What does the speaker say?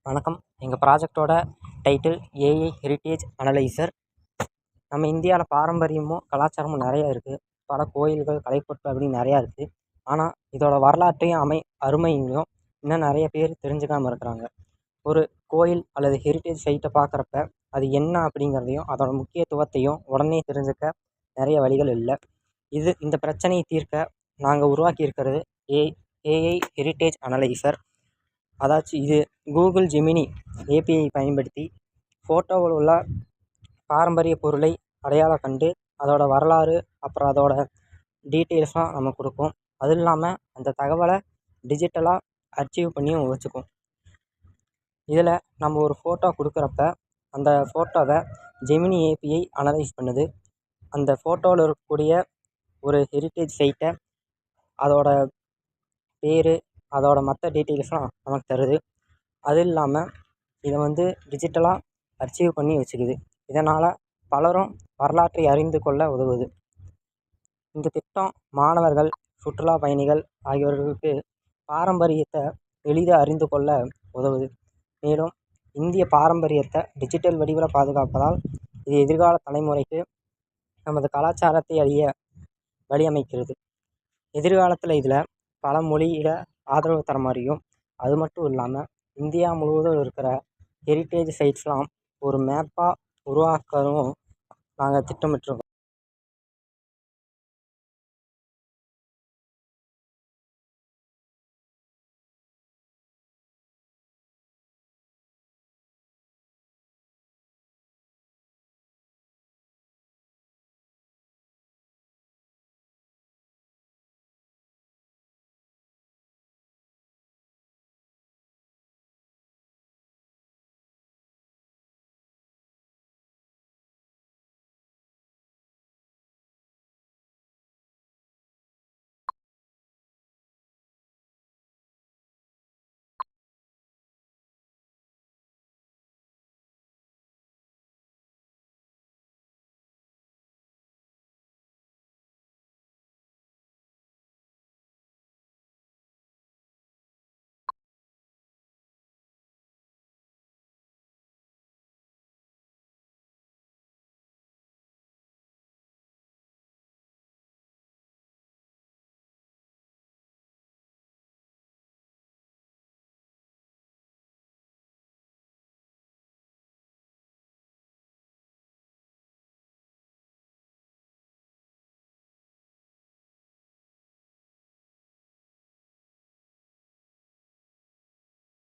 வணக்கம். எங்கள் ப்ராஜெக்டோட title AI heritage analyser. நம்ம இந்தியாவில் பாரம்பரியமும் கலாச்சாரமும் நிறையா இருக்குது. பல கோயில்கள், கலைப்பொருட்கள் அப்படின்னு நிறையா இருக்குது. ஆனால் இதோட வரலாற்றையும் அருமையும் இன்னும் நிறைய பேர் தெரிஞ்சுக்காமல் இருக்கிறாங்க. ஒரு கோயில் அல்லது ஹெரிட்டேஜ் சைட்டை பார்க்குறப்ப அது என்ன அப்படிங்கிறதையும் அதோட முக்கியத்துவத்தையும் உடனே தெரிஞ்சுக்க நிறைய வழிகள் இல்லை. இந்த பிரச்சனையை தீர்க்க நாங்கள் உருவாக்கி இருக்கிறது ஏஐ ஹெரிட்டேஜ் அனலைசர். அதாச்சும் இது கூகுள் ஜெமினி ஏபிஐ பயன்படுத்தி ஃபோட்டோவில் உள்ள பாரம்பரிய பொருளை அடையாளம் கண்டு அதோட வரலாறு அப்புறம் அதோட டீட்டெயில்ஸ்லாம் நமக்கு கொடுக்கும். அதுவும் இல்லாமல் அந்த தகவலை டிஜிட்டலாக அர்ச்சீவ் பண்ணியும் வச்சுக்கும். இதில் நம்ம ஒரு ஃபோட்டோ கொடுக்குறப்ப அந்த ஃபோட்டோவை ஜெமினி ஏபிஐ அனலைஸ் பண்ணுது. அந்த ஃபோட்டோவில் இருக்கக்கூடிய ஒரு ஹெரிட்டேஜ் சைட்டை, அதோட பேர், அதோட மற்ற டீட்டெயில்ஸ்லாம் நமக்கு தருது. அது இல்லாமல் இதை டிஜிட்டலாக அர்ச்சீவ் பண்ணி வச்சுக்குது. இதனால் பலரும் வரலாற்றை அறிந்து கொள்ள உதவுது. இந்த திட்டம் மாணவர்கள், சுற்றுலா பயணிகள் ஆகியோர்களுக்கு பாரம்பரியத்தை எளிதாக அறிந்து கொள்ள உதவுது. மேலும் இந்திய பாரம்பரியத்தை டிஜிட்டல் வடிவில் பாதுகாப்பதால் இது எதிர்கால தலைமுறைக்கு நமது கலாச்சாரத்தை அறிய வழியமைக்கிறது. எதிர்காலத்தில் இதில் பல மொழியில் ஆதரவு தர மாதிரியும், அது மட்டும் இல்லாமல் இந்தியா முழுவதும் இருக்கிற ஹெரிட்டேஜ் சைட்ஸ்லாம் ஒரு மேப்பாக உருவாக்கவும் நாங்கள் திட்டமிட்டிருக்கோம்.